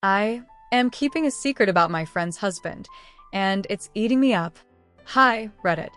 I am keeping a secret about my friend's husband, and it's eating me up. Hi, Reddit.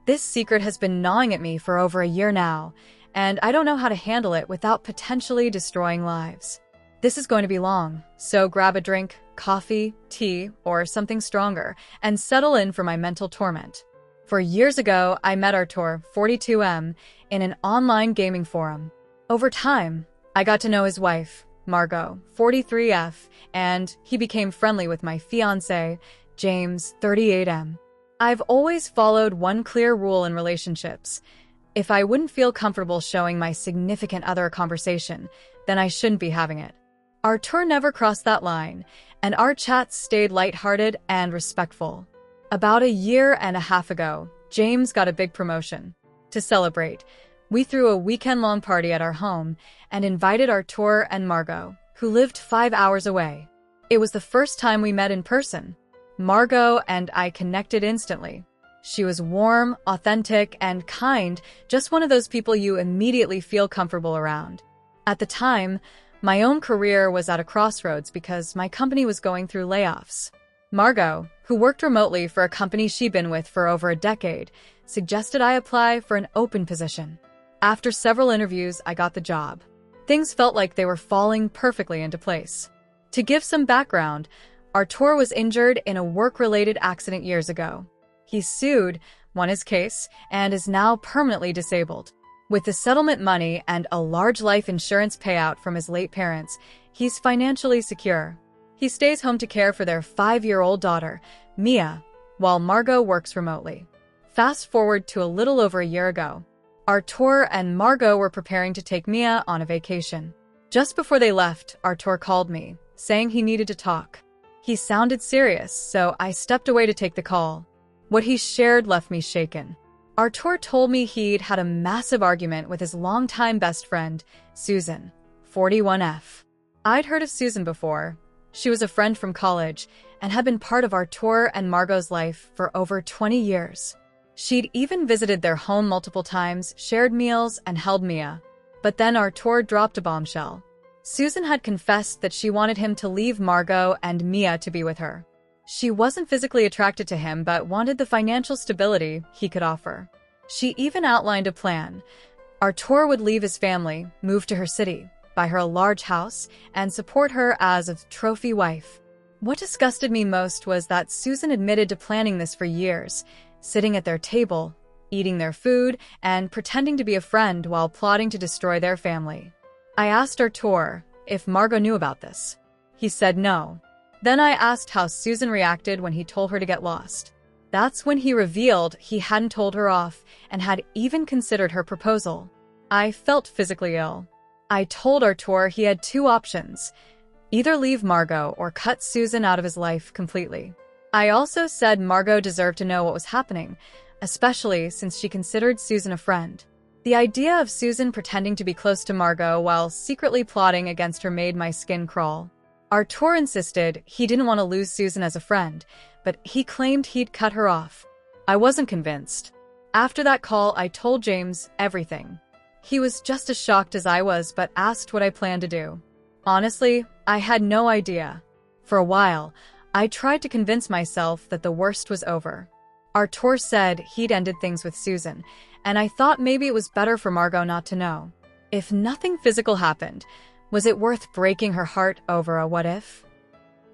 This secret has been gnawing at me for over a year now, and I don't know how to handle it without potentially destroying lives. This is going to be long, so grab a drink, coffee, tea, or something stronger, and settle in for my mental torment. For years ago, I met Artur, 42M, in an online gaming forum. Over time, I got to know his wife, Margot, 43F, and he became friendly with my fiancé, James, 38M. I've always followed one clear rule in relationships. If I wouldn't feel comfortable showing my significant other a conversation, then I shouldn't be having it. Artur never crossed that line, and our chats stayed lighthearted and respectful. About a year and a half ago, James got a big promotion. To celebrate, we threw a weekend-long party at our home and invited Artur and Margot, who lived 5 hours away. It was the first time we met in person. Margot and I connected instantly. She was warm, authentic, and kind, just one of those people you immediately feel comfortable around. At the time, my own career was at a crossroads because my company was going through layoffs. Margot, who worked remotely for a company she'd been with for over a decade, suggested I apply for an open position. After several interviews, I got the job. Things felt like they were falling perfectly into place. To give some background, Artur was injured in a work-related accident years ago. He sued, won his case, and is now permanently disabled. With the settlement money and a large life insurance payout from his late parents, he's financially secure. He stays home to care for their 5-year-old daughter, Mia, while Margot works remotely. Fast forward to a little over a year ago. Artur and Margot were preparing to take Mia on a vacation. Just before they left, Artur called me, saying he needed to talk. He sounded serious, so I stepped away to take the call. What he shared left me shaken. Artur told me he'd had a massive argument with his longtime best friend, Susan, 41F. I'd heard of Susan before. She was a friend from college and had been part of Artur and Margot's life for over 20 years. She'd even visited their home multiple times, shared meals, and held Mia. But then Artur dropped a bombshell. Susan had confessed that she wanted him to leave Margot and Mia to be with her. She wasn't physically attracted to him, but wanted the financial stability he could offer. She even outlined a plan. Artur would leave his family, move to her city, buy her a large house, and support her as a trophy wife. What disgusted me most was that Susan admitted to planning this for years, sitting at their table, eating their food, and pretending to be a friend while plotting to destroy their family. I asked Artur if Margot knew about this. He said no. Then I asked how Susan reacted when he told her to get lost. That's when he revealed he hadn't told her off and had even considered her proposal. I felt physically ill. I told Artur he had two options: either leave Margot or cut Susan out of his life completely. I also said Margot deserved to know what was happening, especially since she considered Susan a friend. The idea of Susan pretending to be close to Margot while secretly plotting against her made my skin crawl. Artur insisted he didn't want to lose Susan as a friend, but he claimed he'd cut her off. I wasn't convinced. After that call, I told James everything. He was just as shocked as I was, but asked what I planned to do. Honestly, I had no idea. For a while, I tried to convince myself that the worst was over. Artur said he'd ended things with Susan, and I thought maybe it was better for Margot not to know. If nothing physical happened, was it worth breaking her heart over a what if?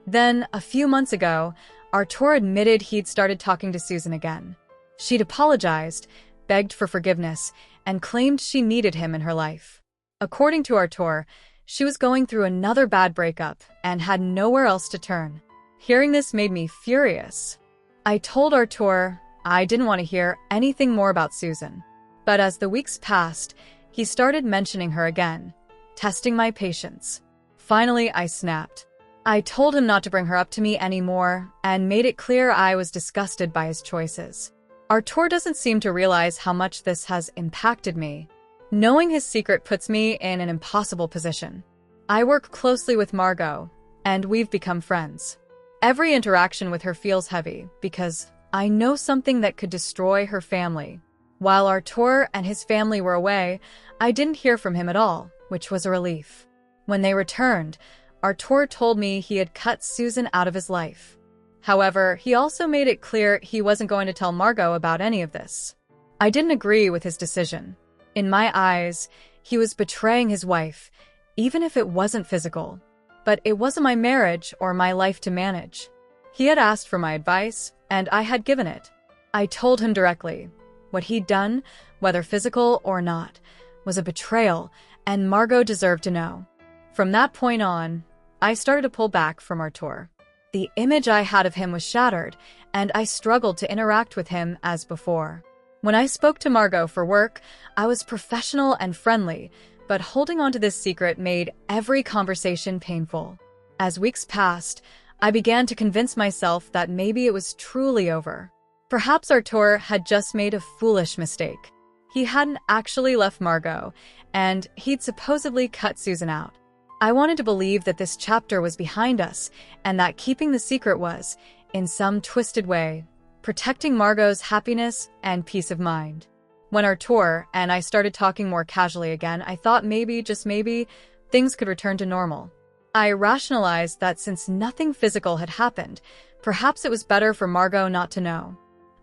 Then, a few months ago, Artur admitted he'd started talking to Susan again. She'd apologized, begged for forgiveness, and claimed she needed him in her life. According to Artur, she was going through another bad breakup and had nowhere else to turn. Hearing this made me furious. I told Artur I didn't want to hear anything more about Susan. But as the weeks passed, he started mentioning her again, testing my patience. Finally, I snapped. I told him not to bring her up to me anymore and made it clear I was disgusted by his choices. Artur doesn't seem to realize how much this has impacted me. Knowing his secret puts me in an impossible position. I work closely with Margot, and we've become friends. Every interaction with her feels heavy because I know something that could destroy her family. While Artur and his family were away, I didn't hear from him at all, which was a relief. When they returned, Artur told me he had cut Susan out of his life. However, he also made it clear he wasn't going to tell Margot about any of this. I didn't agree with his decision. In my eyes, he was betraying his wife, even if it wasn't physical. But it wasn't my marriage or my life to manage. He had asked for my advice, and I had given it. I told him directly. What he'd done, whether physical or not, was a betrayal, and Margot deserved to know. From that point on, I started to pull back from Artur. The image I had of him was shattered, and I struggled to interact with him as before. When I spoke to Margot for work, I was professional and friendly, but holding on to this secret made every conversation painful. As weeks passed, I began to convince myself that maybe it was truly over. Perhaps Artur had just made a foolish mistake. He hadn't actually left Margot, and he'd supposedly cut Susan out. I wanted to believe that this chapter was behind us, and that keeping the secret was, in some twisted way, protecting Margot's happiness and peace of mind. When Artur and I started talking more casually again, I thought maybe, just maybe, things could return to normal. I rationalized that since nothing physical had happened, perhaps it was better for Margot not to know.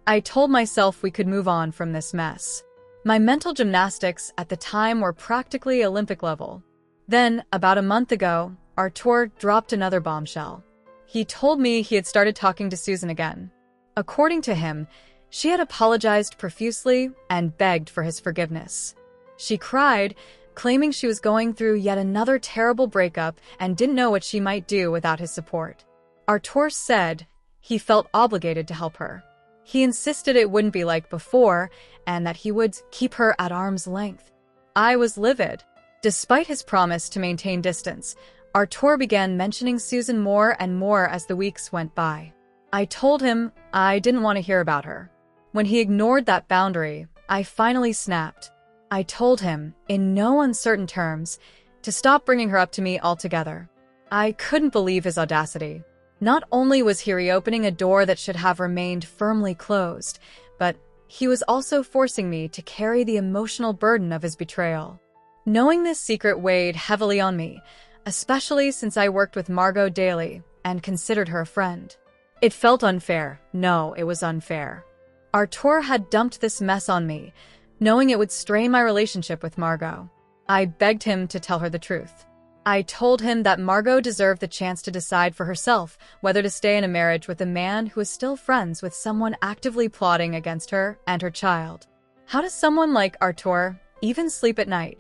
I told myself we could move on from this mess. My mental gymnastics at the time were practically Olympic level. Then, about a month ago, Artur dropped another bombshell. He told me he had started talking to Susan again. According to him, she had apologized profusely and begged for his forgiveness. She cried, claiming she was going through yet another terrible breakup and didn't know what she might do without his support. Artur said he felt obligated to help her. He insisted it wouldn't be like before and that he would keep her at arm's length. I was livid. Despite his promise to maintain distance, Artur began mentioning Susan more and more as the weeks went by. I told him I didn't want to hear about her. When he ignored that boundary, I finally snapped. I told him, in no uncertain terms, to stop bringing her up to me altogether. I couldn't believe his audacity. Not only was he reopening a door that should have remained firmly closed, but he was also forcing me to carry the emotional burden of his betrayal. Knowing this secret weighed heavily on me, especially since I worked with Margot daily and considered her a friend. It felt unfair. No, it was unfair. Artur had dumped this mess on me, knowing it would strain my relationship with Margot. I begged him to tell her the truth. I told him that Margot deserved the chance to decide for herself whether to stay in a marriage with a man who is still friends with someone actively plotting against her and her child. How does someone like Artur even sleep at night?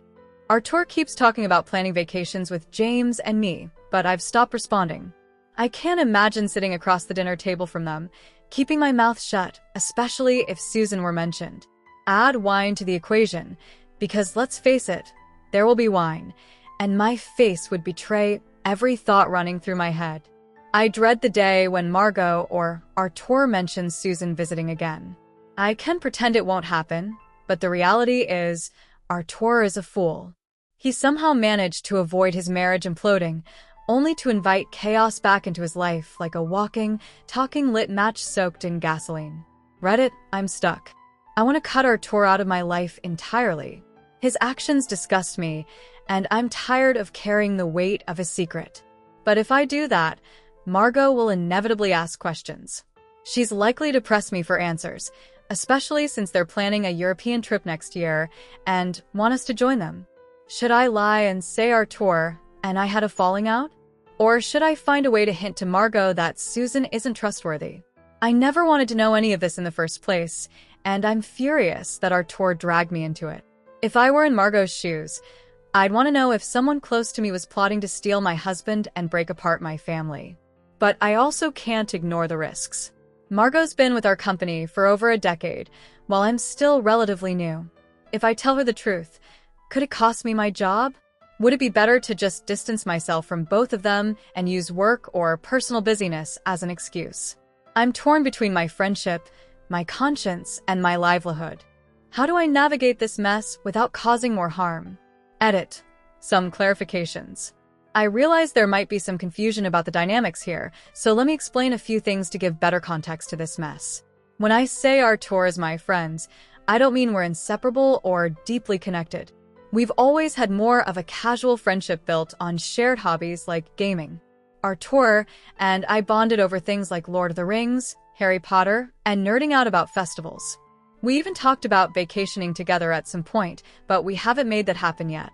Artur keeps talking about planning vacations with James and me, but I've stopped responding. I can't imagine sitting across the dinner table from them, keeping my mouth shut, especially if Susan were mentioned. Add wine to the equation, because let's face it, there will be wine, and my face would betray every thought running through my head. I dread the day when Margot or Artur mentions Susan visiting again. I can pretend it won't happen, but the reality is, Artur is a fool. He somehow managed to avoid his marriage imploding, only to invite chaos back into his life like a walking, talking lit match soaked in gasoline. Reddit, I'm stuck. I want to cut Artur out of my life entirely. His actions disgust me, and I'm tired of carrying the weight of his secret. But if I do that, Margot will inevitably ask questions. She's likely to press me for answers, especially since they're planning a European trip next year and want us to join them. Should I lie and say Artur and I had a falling out? Or should I find a way to hint to Margot that Susan isn't trustworthy? I never wanted to know any of this in the first place, and I'm furious that Artur dragged me into it. If I were in Margot's shoes, I'd want to know if someone close to me was plotting to steal my husband and break apart my family. But I also can't ignore the risks. Margot's been with our company for over a decade, while I'm still relatively new. If I tell her the truth, could it cost me my job? Would it be better to just distance myself from both of them and use work or personal busyness as an excuse? I'm torn between my friendship, my conscience, and my livelihood. How do I navigate this mess without causing more harm? Edit. Some clarifications. I realize there might be some confusion about the dynamics here, so let me explain a few things to give better context to this mess. When I say Artur is my friends, I don't mean we're inseparable or deeply connected. We've always had more of a casual friendship built on shared hobbies like gaming. Our tour and I bonded over things like Lord of the Rings, Harry Potter, and nerding out about festivals. We even talked about vacationing together at some point, but we haven't made that happen yet.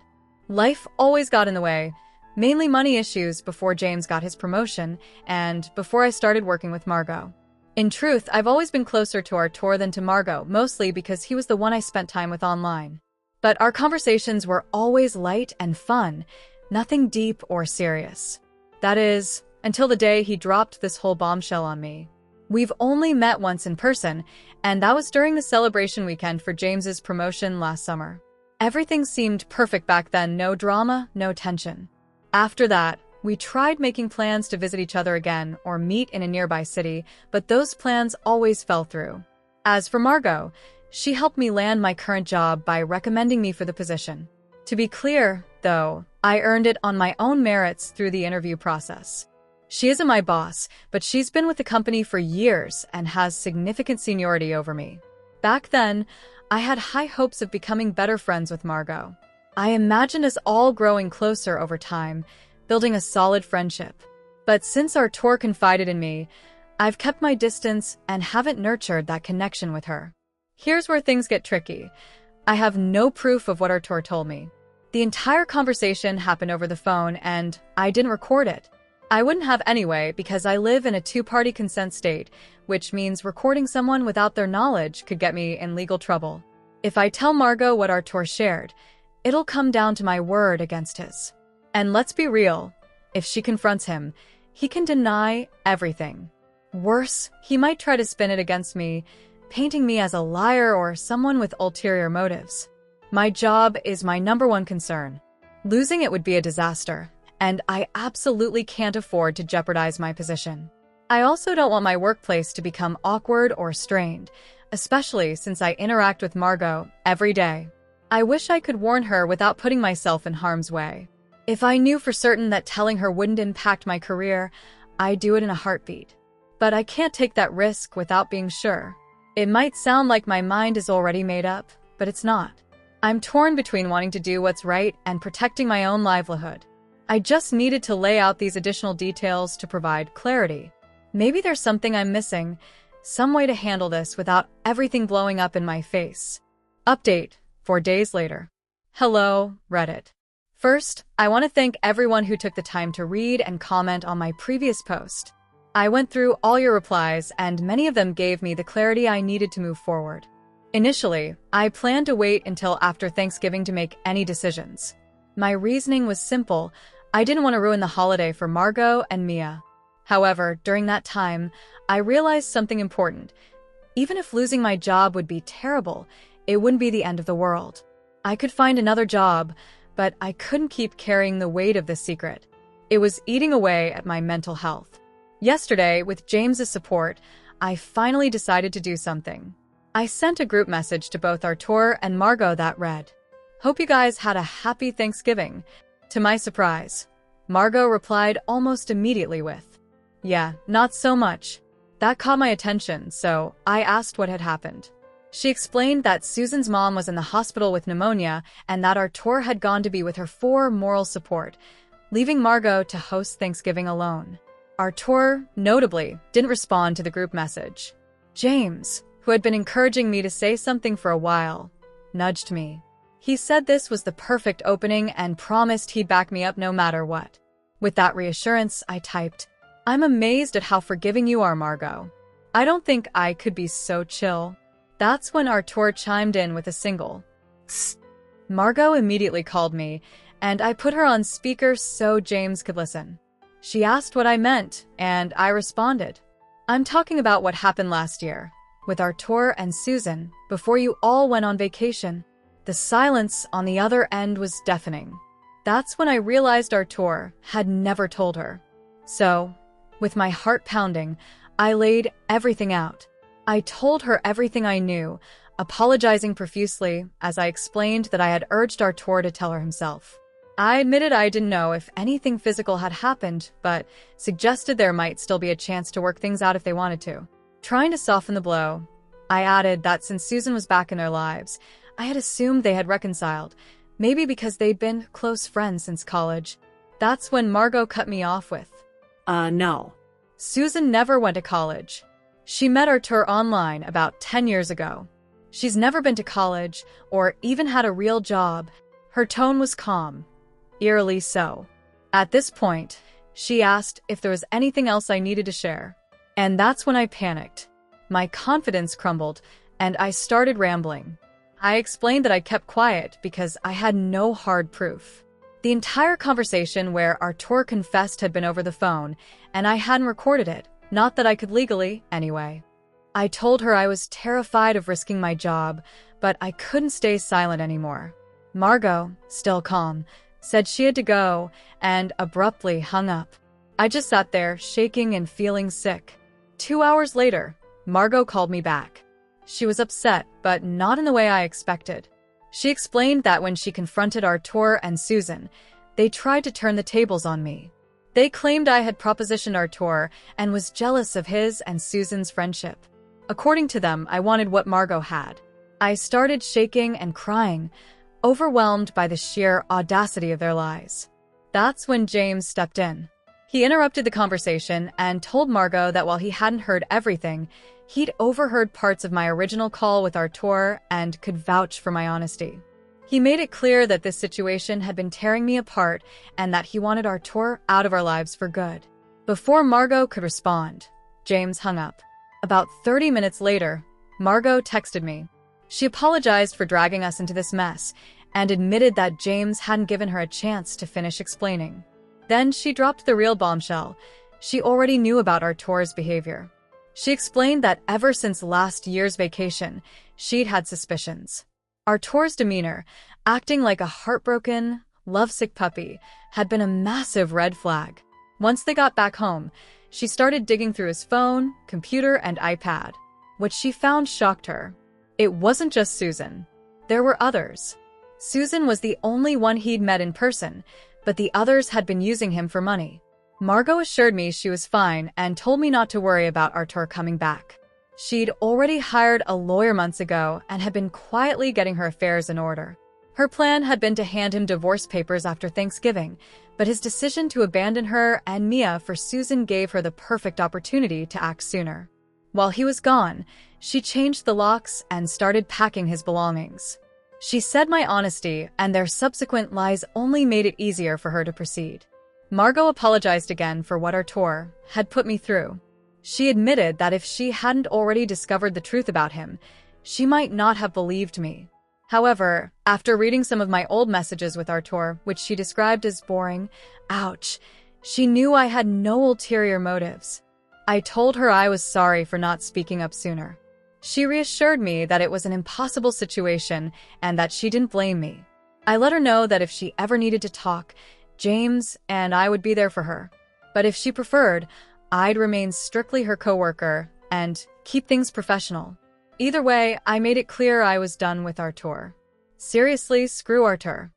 Life always got in the way, mainly money issues before James got his promotion and before I started working with Margot. In truth, I've always been closer to our tour than to Margot, mostly because he was the one I spent time with online. But our conversations were always light and fun, nothing deep or serious. That is, until the day he dropped this whole bombshell on me. We've only met once in person, and that was during the celebration weekend for James's promotion last summer. Everything seemed perfect back then, no drama, no tension. After that, we tried making plans to visit each other again or meet in a nearby city, but those plans always fell through. As for Margot, she helped me land my current job by recommending me for the position. To be clear, though, I earned it on my own merits through the interview process. She isn't my boss, but she's been with the company for years and has significant seniority over me. Back then, I had high hopes of becoming better friends with Margot. I imagined us all growing closer over time, building a solid friendship. But since our tour confided in me, I've kept my distance and haven't nurtured that connection with her. Here's where things get tricky. I have no proof of what our tour told me. The entire conversation happened over the phone, and I didn't record it. I wouldn't have anyway because I live in a two-party consent state, which means recording someone without their knowledge could get me in legal trouble. If I tell Margot what our tour shared, it'll come down to my word against his. And let's be real, if she confronts him, he can deny everything. Worse, he might try to spin it against me, painting me as a liar or someone with ulterior motives. My job is my #1 concern. Losing it would be a disaster, and I absolutely can't afford to jeopardize my position. I also don't want my workplace to become awkward or strained, especially since I interact with Margot every day. I wish I could warn her without putting myself in harm's way. If I knew for certain that telling her wouldn't impact my career, I'd do it in a heartbeat. But I can't take that risk without being sure. It might sound like my mind is already made up, but it's not. I'm torn between wanting to do what's right and protecting my own livelihood. I just needed to lay out these additional details to provide clarity. Maybe there's something I'm missing, some way to handle this without everything blowing up in my face. Update, 4 days later. Hello, Reddit. First, I want to thank everyone who took the time to read and comment on my previous post. I went through all your replies, and many of them gave me the clarity I needed to move forward. Initially, I planned to wait until after Thanksgiving to make any decisions. My reasoning was simple. I didn't want to ruin the holiday for Margot and Mia. However, during that time, I realized something important. Even if losing my job would be terrible, it wouldn't be the end of the world. I could find another job, but I couldn't keep carrying the weight of this secret. It was eating away at my mental health. Yesterday, with James's support, I finally decided to do something. I sent a group message to both our tour and Margot that read, "Hope you guys had a happy Thanksgiving." To my surprise, Margot replied almost immediately with, "Yeah, not so much." That caught my attention, so I asked what had happened. She explained that Susan's mom was in the hospital with pneumonia and that our tour had gone to be with her for moral support, leaving Margot to host Thanksgiving alone. Our tour, notably, didn't respond to the group message. James, who had been encouraging me to say something for a while, nudged me. He said this was the perfect opening and promised he'd back me up no matter what. With that reassurance, I typed, "I'm amazed at how forgiving you are, Margot. I don't think I could be so chill." That's when our tour chimed in with a single, "Psst." Margot immediately called me, and I put her on speaker so James could listen. She asked what I meant, and I responded, "I'm talking about what happened last year, with our tour and Susan, before you all went on vacation." The silence on the other end was deafening. That's when I realized our tour had never told her. So, with my heart pounding, I laid everything out. I told her everything I knew, apologizing profusely as I explained that I had urged our tour to tell her himself. I admitted I didn't know if anything physical had happened, but suggested there might still be a chance to work things out if they wanted to. Trying to soften the blow, I added that since Susan was back in their lives, I had assumed they had reconciled, Maybe because they'd been close friends since college. That's when Margot cut me off with, No. Susan never went to college. She met Artur online about 10 years ago. She's never been to college or even had a real job. Her tone was calm, eerily so. At this point, she asked if there was anything else I needed to share. And that's when I panicked. My confidence crumbled, and I started rambling. I explained that I kept quiet because I had no hard proof. The entire conversation where Artur confessed had been over the phone, and I hadn't recorded it, not that I could legally, anyway. I told her I was terrified of risking my job, but I couldn't stay silent anymore. Margot, still calm, said she had to go, and abruptly hung up. I just sat there, shaking and feeling sick. 2 hours later, Margot called me back. She was upset, but not in the way I expected. She explained that when she confronted Artur and Susan, they tried to turn the tables on me. They claimed I had propositioned Artur and was jealous of his and Susan's friendship. According to them, I wanted what Margot had. I started shaking and crying, overwhelmed by the sheer audacity of their lies. That's when James stepped in. He interrupted the conversation and told Margot that while he hadn't heard everything, he'd overheard parts of my original call with Artur and could vouch for my honesty. He made it clear that this situation had been tearing me apart and that he wanted Artur out of our lives for good. Before Margot could respond, James hung up. About 30 minutes later, Margot texted me. She apologized for dragging us into this mess and admitted that James hadn't given her a chance to finish explaining. Then she dropped the real bombshell. She already knew about Artur's behavior. She explained that ever since last year's vacation, she'd had suspicions. Artur's demeanor, acting like a heartbroken, lovesick puppy, had been a massive red flag. Once they got back home, she started digging through his phone, computer, and iPad. What she found shocked her. It wasn't just Susan. There were others. Susan was the only one he'd met in person, but the others had been using him for money. Margot assured me she was fine and told me not to worry about Artur coming back. She'd already hired a lawyer months ago and had been quietly getting her affairs in order. Her plan had been to hand him divorce papers after Thanksgiving, but his decision to abandon her and Mia for Susan gave her the perfect opportunity to act sooner. While he was gone, she changed the locks and started packing his belongings. She said my honesty and their subsequent lies only made it easier for her to proceed. Margot apologized again for what Artur had put me through. She admitted that if she hadn't already discovered the truth about him, she might not have believed me. However, after reading some of my old messages with Artur, which she described as boring, ouch, she knew I had no ulterior motives. I told her I was sorry for not speaking up sooner. She reassured me that it was an impossible situation and that she didn't blame me. I let her know that if she ever needed to talk, James and I would be there for her. But if she preferred, I'd remain strictly her coworker and keep things professional. Either way, I made it clear I was done with Artur. Seriously, screw Artur.